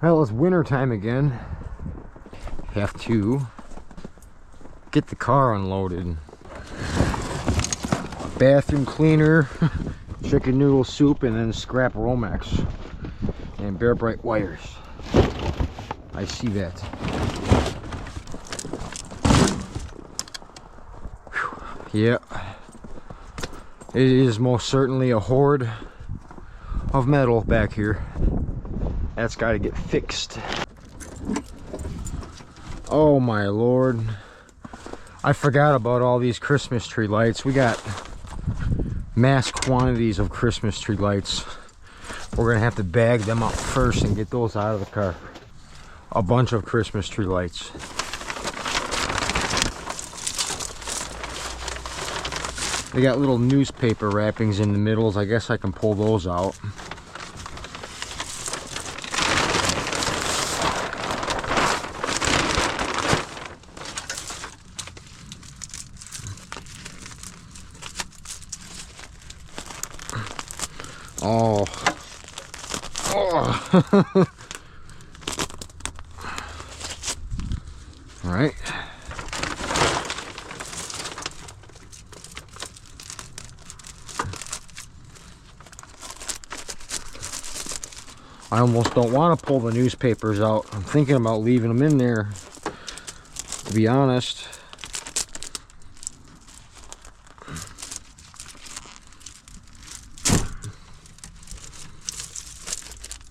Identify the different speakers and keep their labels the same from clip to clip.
Speaker 1: Well, it's winter time again. Have to get the car unloaded. Bathroom cleaner, chicken noodle soup, and then scrap Romex and Bear Bright wires. I see that. Whew. Yeah, it is most certainly a hoard of metal back here. That's got to get fixed. Oh my lord, I forgot about all these Christmas tree lights. We got mass quantities of Christmas tree lights. We're gonna have to bag them up first and get those out of the car. A bunch of Christmas tree lights. They got little newspaper wrappings in the middles. I guess I can pull those out. Oh. Oh. All right. I almost don't want to pull the newspapers out. I'm thinking about leaving them in there, to be honest.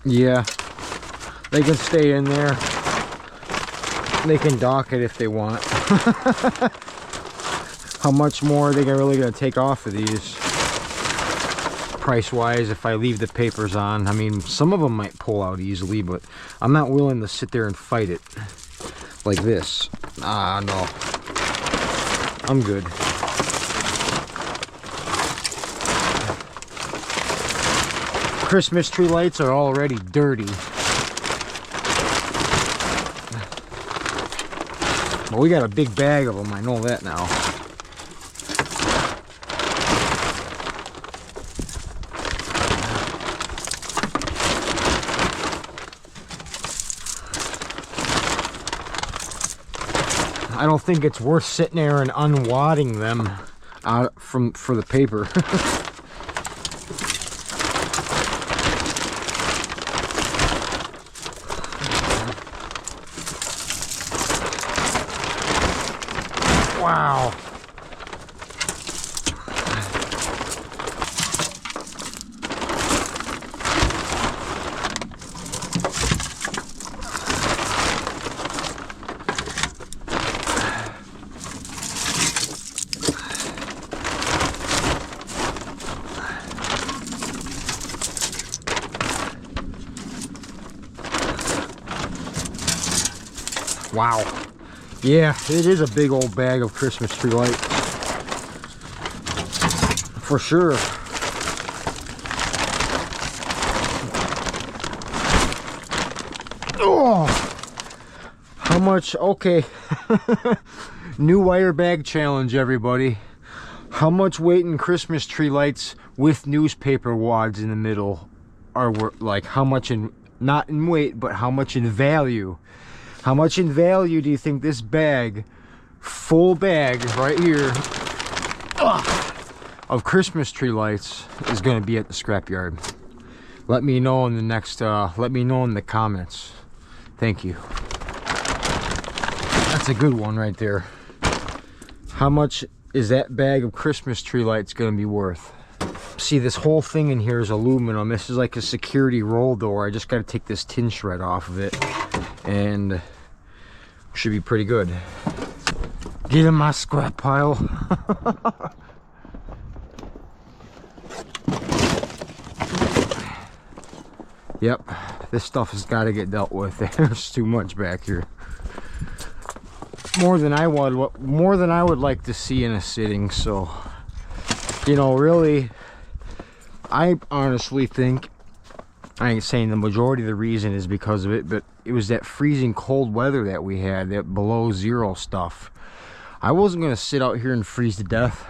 Speaker 1: Yeah, they can stay in there. They can dock it if they want. How much more are they really gonna take off of these? Price wise, if I leave the papers on. I mean, some of them might pull out easily, but I'm not willing to sit there and fight it like this. Ah, no, I'm good. Christmas tree lights are already dirty, but we got a big bag of them. I know that now. I don't think it's worth sitting there and unwadding them out for the paper. Wow. Wow. Yeah, it is a big old bag of Christmas tree lights. For sure. Oh! How much? Okay. New wire bag challenge, everybody. How much weight in Christmas tree lights with newspaper wads in the middle are worth? Like, how much in, not in weight, but how much in value? How much in value do you think this bag, full bag right here, of Christmas tree lights is going to be at the scrapyard? Let me know in the next, let me know in the comments. Thank you. That's a good one right there. How much is that bag of Christmas tree lights going to be worth? See, this whole thing in here is aluminum. This is like a security roll door. I just got to take this tin shred off of it, and should be pretty good. Get in my scrap pile. Yep, this stuff has got to get dealt with. There's too much back here. More than I would like to see in a sitting. So, you know, really, I honestly think, I ain't saying the majority of the reason is because of it, but it was that freezing cold weather that we had, that below zero stuff. I wasn't gonna sit out here and freeze to death,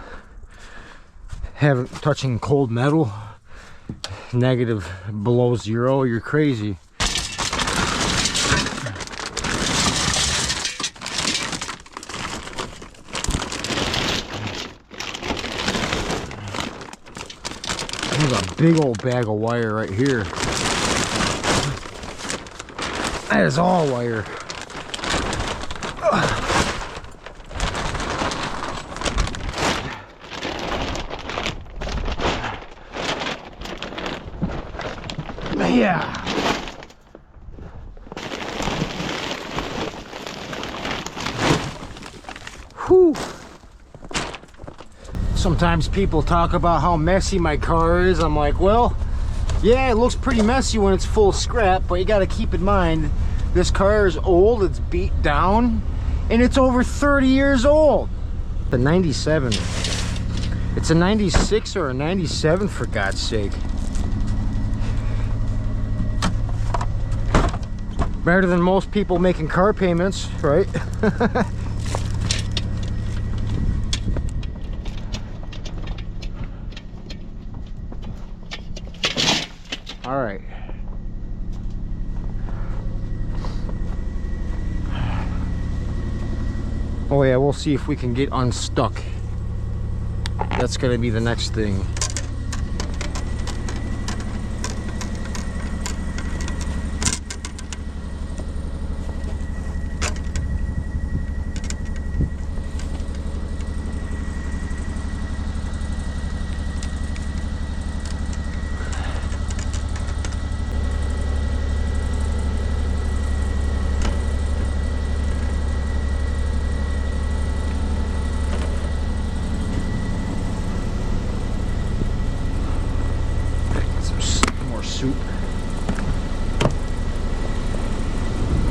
Speaker 1: touching cold metal, negative below zero. You're crazy. big old bag of wire right here. That is all wire. Yeah. Whew. Sometimes people talk about how messy my car is. I'm like, well, yeah, it looks pretty messy when it's full of scrap, but you got to keep in mind this car is old, it's beat down, and it's over 30 years old. The 97. It's a 96 or a 97, for God's sake. Better than most people making car payments, right? All right. Oh yeah, we'll see if we can get unstuck. That's gonna be the next thing. Soup.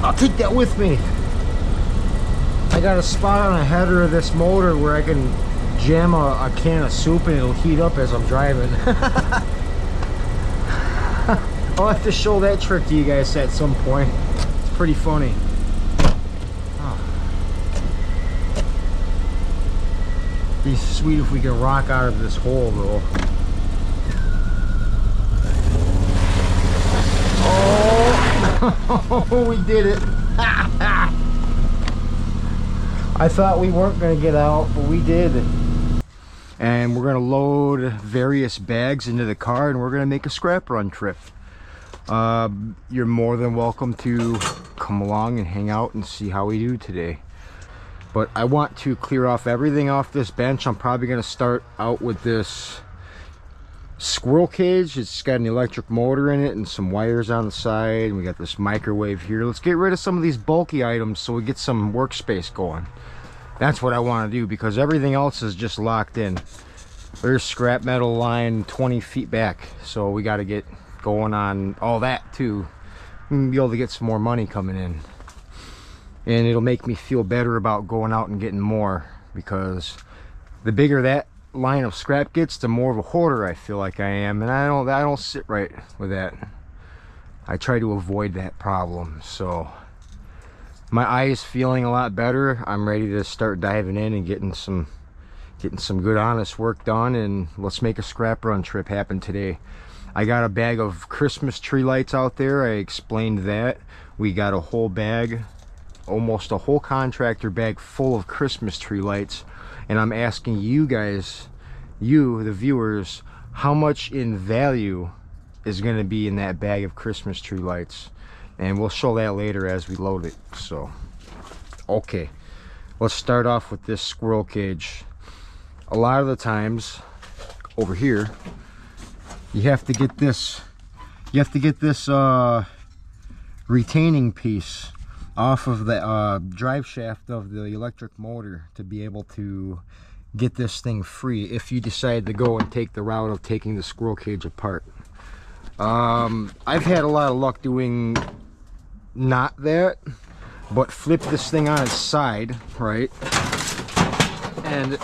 Speaker 1: I'll take that with me. I got a spot on the header of this motor where I can jam a can of soup and it'll heat up as I'm driving. I'll have to show that trick to you guys at some point. It's pretty funny. Oh. Be sweet if we can rock out of this hole though. Oh, we did it. I thought we weren't going to get out, but we did. And we're going to load various bags into the car and we're going to make a scrap run trip. You're more than welcome to come along and hang out and see how we do today. But I want to clear off everything off this bench. I'm probably going to start out with this squirrel cage. It's got an electric motor in it and some wires on the side, and we got this microwave here. Let's get rid of some of these bulky items so we get some workspace going. That's what I want to do, because everything else is just locked in. There's scrap metal line 20 feet back, so we got to get going on all that too and be able to get some more money coming in, and it'll make me feel better about going out and getting more, because the bigger that line of scrap gets, the more of a hoarder I feel like I am, and I don't sit right with that. I try to avoid that problem. So my eye is feeling a lot better. I'm ready to start diving in and getting some good honest work done, and let's make a scrap run trip happen today. I got a bag of Christmas tree lights out there. I explained that. We got a whole bag, almost a whole contractor bag full of Christmas tree lights. And I'm asking you guys, you, the viewers, how much in value is going to be in that bag of Christmas tree lights. And we'll show that later as we load it. So, okay. Let's start off with this squirrel cage. A lot of the times, over here, you have to get this, retaining piece off of the drive shaft of the electric motor to be able to get this thing free if you decide to go and take the route of taking the squirrel cage apart. I've had a lot of luck doing not that, but flip this thing on its side, right? And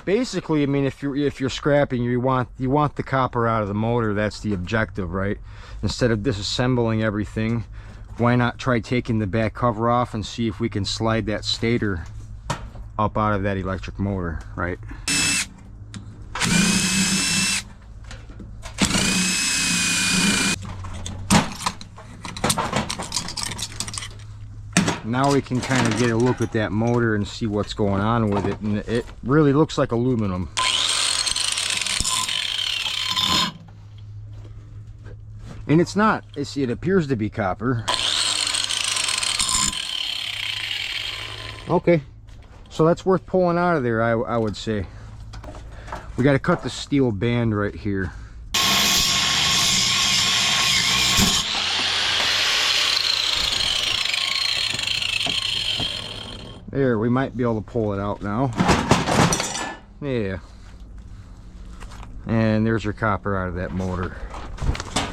Speaker 1: basically, I mean, if you're scrapping, you want the copper out of the motor. That's the objective, right? Instead of disassembling everything, why not try taking the back cover off and see if we can slide that stator up out of that electric motor, right? Now we can kind of get a look at that motor and see what's going on with it, and it really looks like aluminum. And it's not. It appears to be copper. Okay, so that's worth pulling out of there, I would say. We got to cut the steel band right here. There, we might be able to pull it out now. Yeah. And there's your copper out of that motor.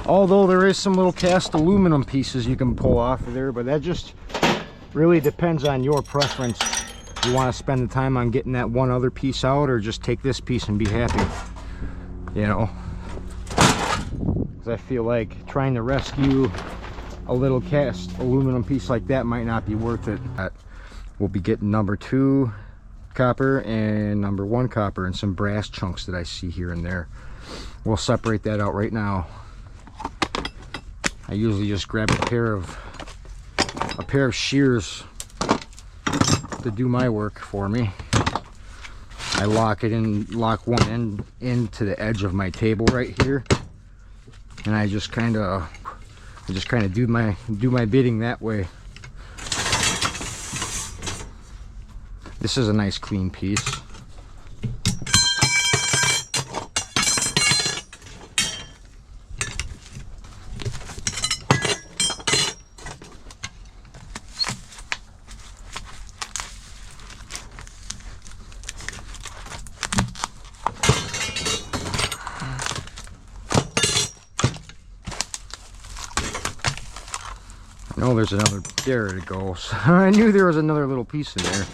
Speaker 1: Although there is some little cast aluminum pieces you can pull off of there, but that just really depends on your preference. You want to spend the time on getting that one other piece out, or just take this piece and be happy, you know? Because I feel like trying to rescue a little cast aluminum piece like that might not be worth it. We'll be getting number 2 copper and number 1 copper and some brass chunks that I see here and there. We'll separate that out right now. I usually just grab a pair of shears to do my work for me. I lock one end into the edge of my table right here, and I just kind of do my bidding that way. This is a nice clean piece. I know there's another, there it goes. I knew there was another little piece in there.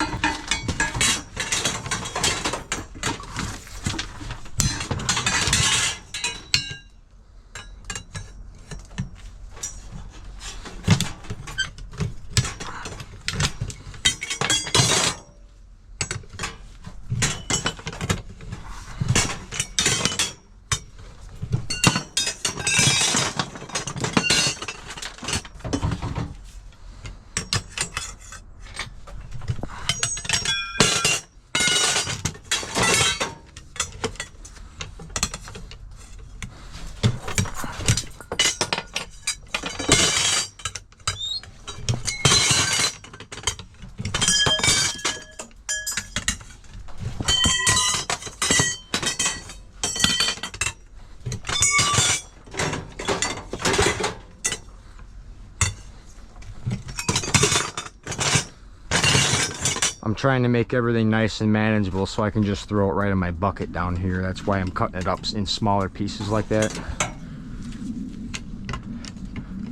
Speaker 1: I'm trying to make everything nice and manageable so I can just throw it right in my bucket down here. That's why I'm cutting it up in smaller pieces like that.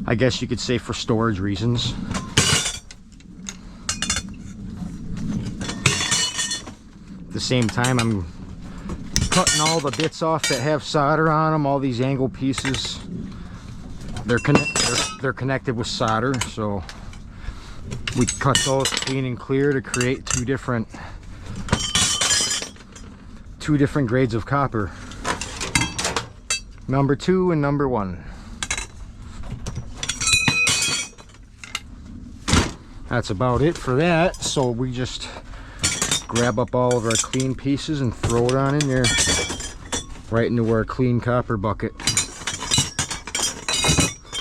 Speaker 1: I guess you could say for storage reasons. At the same time, I'm cutting all the bits off that have solder on them, all these angle pieces. They're connected with solder, so we cut those clean and clear to create two different grades of copper. Number 2 and number 1. That's about it for that. So we just grab up all of our clean pieces and throw it on in there, right into our clean copper bucket,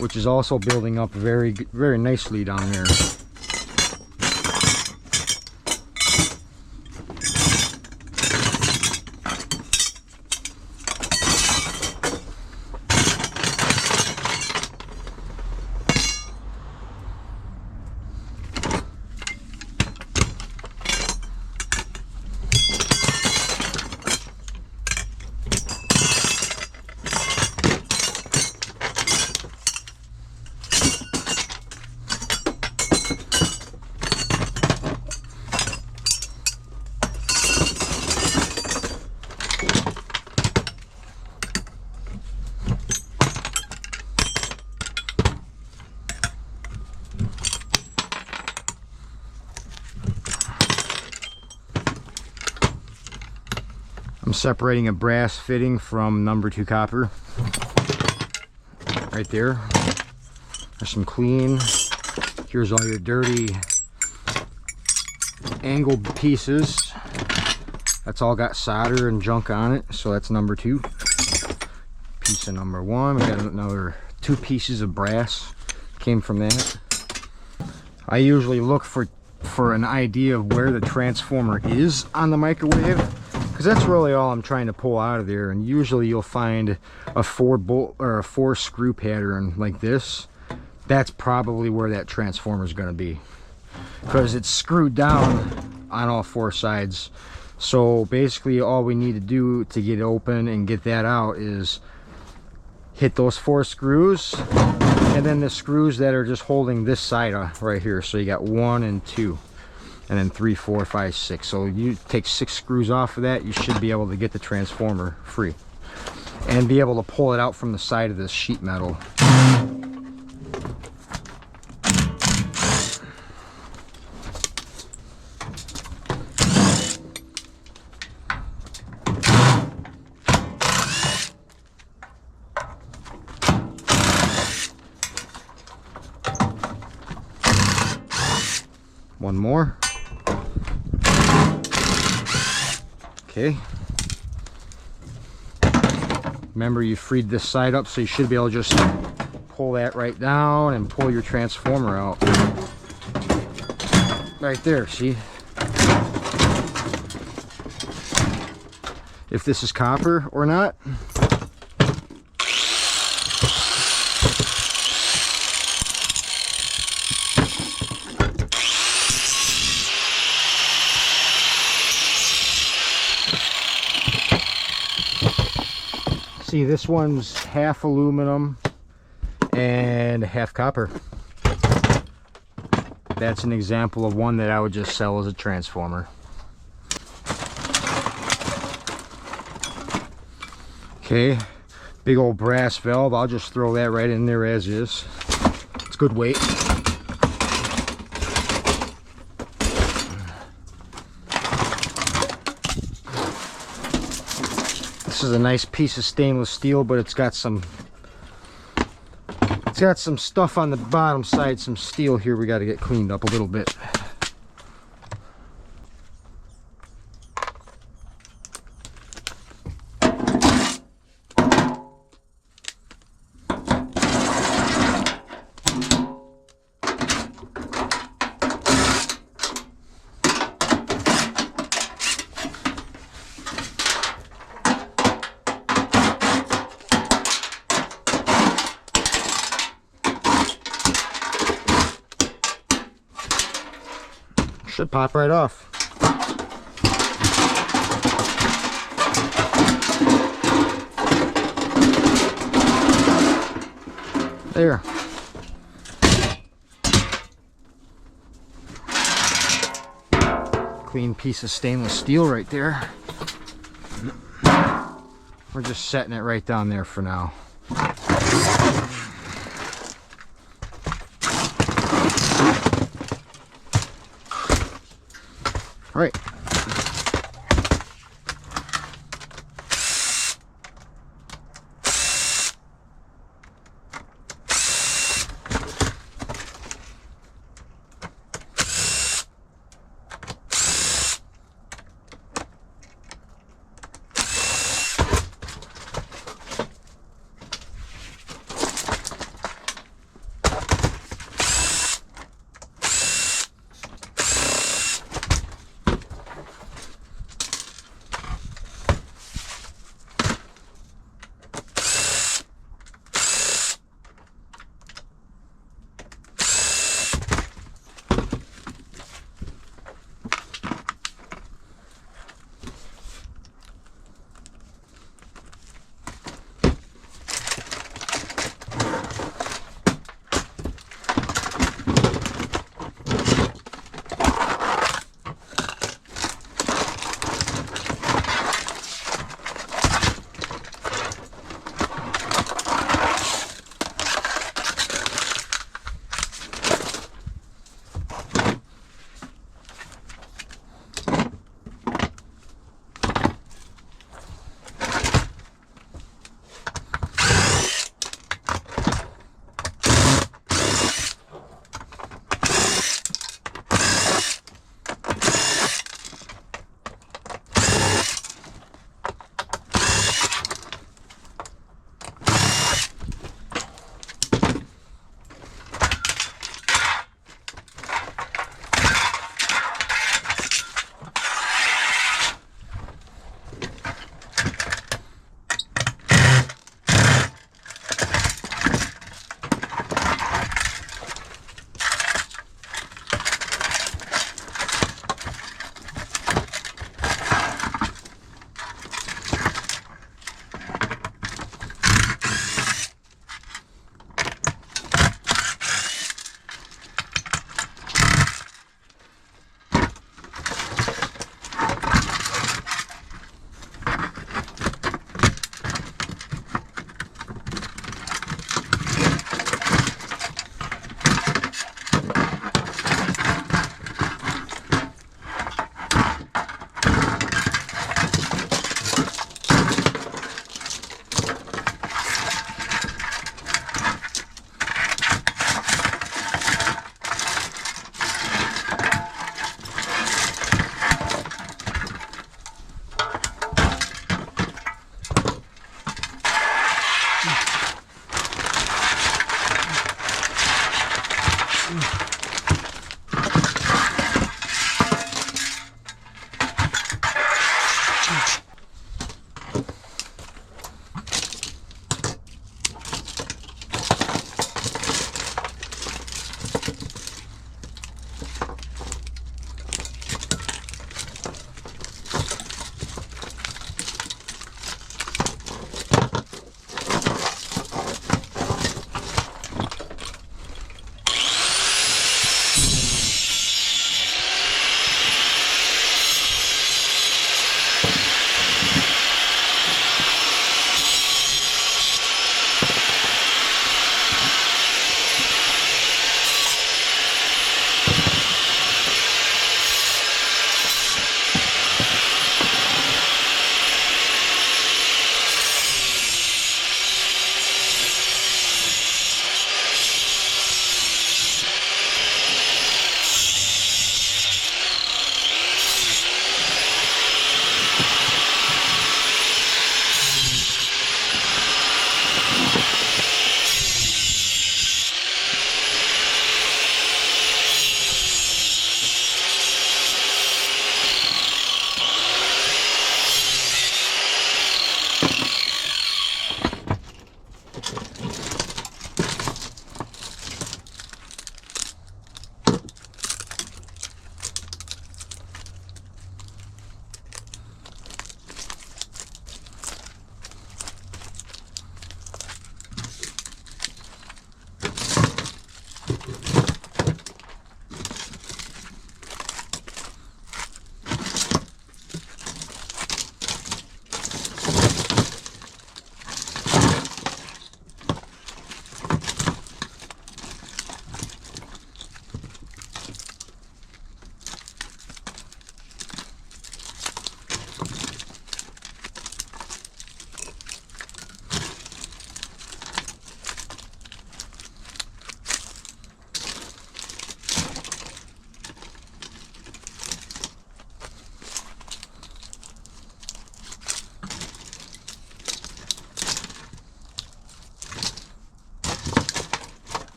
Speaker 1: which is also building up very, very nicely down there. I'm separating a brass fitting from number 2 copper. Right there. There's some clean. Here's all your dirty angled pieces. That's all got solder and junk on it, so that's number 2. Piece of number 1. We got another 2 pieces of brass came from that. I usually look for an idea of where the transformer is on the microwave, because that's really all I'm trying to pull out of there. And usually you'll find a 4-bolt or a 4-screw pattern like this. That's probably where that transformer is going to be, because it's screwed down on all 4 sides. So basically all we need to do to get it open and get that out is hit those 4 screws, and then the screws that are just holding this side right here. So you got 1 and 2, and then 3, 4, 5, 6. So you take 6 screws off of that, you should be able to get the transformer free and be able to pull it out from the side of this sheet metal. One more. Okay. Remember, you freed this side up, so you should be able to just pull that right down and pull your transformer out. Right there, see? If this is copper or not. See, this one's half aluminum and half copper. That's an example of one that I would just sell as a transformer. Okay, big old brass valve. I'll just throw that right in there as is. It's good weight. This is a nice piece of stainless steel, but it's got some stuff on the bottom side, some steel here we got to get cleaned up a little bit. Should pop right off. There. Clean piece of stainless steel right there. We're just setting it right down there for now. All right.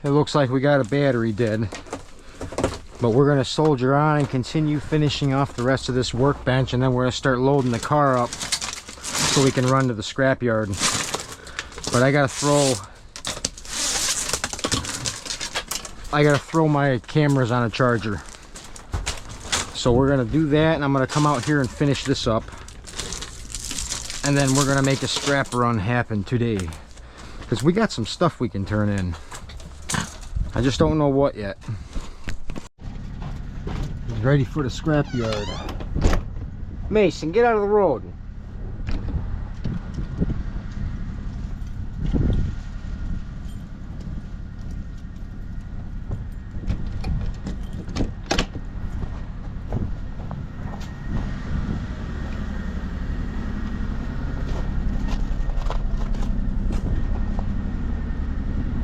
Speaker 1: It looks like we got a battery dead. But we're gonna soldier on and continue finishing off the rest of this workbench, and then we're gonna start loading the car up so we can run to the scrapyard. But I gotta throw my cameras on a charger. So we're gonna do that, and I'm gonna come out here and finish this up. And then we're gonna make a scrap run happen today. Because we got some stuff we can turn in. I just don't know what yet. He's ready for the scrapyard. Mason, get out of the road.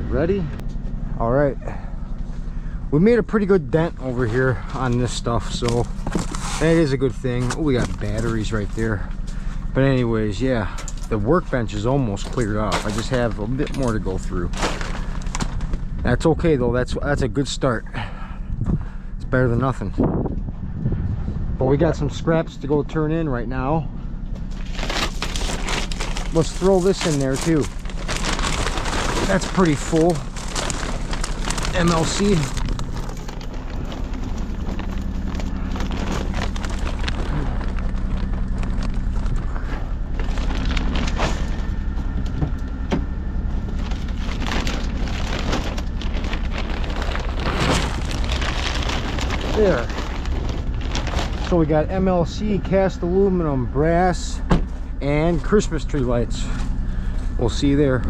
Speaker 1: Ready? All right. We made a pretty good dent over here on this stuff, so that is a good thing. Oh, we got batteries right there. But anyways, yeah, the workbench is almost cleared off. I just have a bit more to go through. That's okay though. That's a good start. It's better than nothing. But we got some scraps to go turn in right now. Let's throw this in there too. That's pretty full. MLC. There. So we got MLC, cast aluminum, brass, and Christmas tree lights. We'll see you there.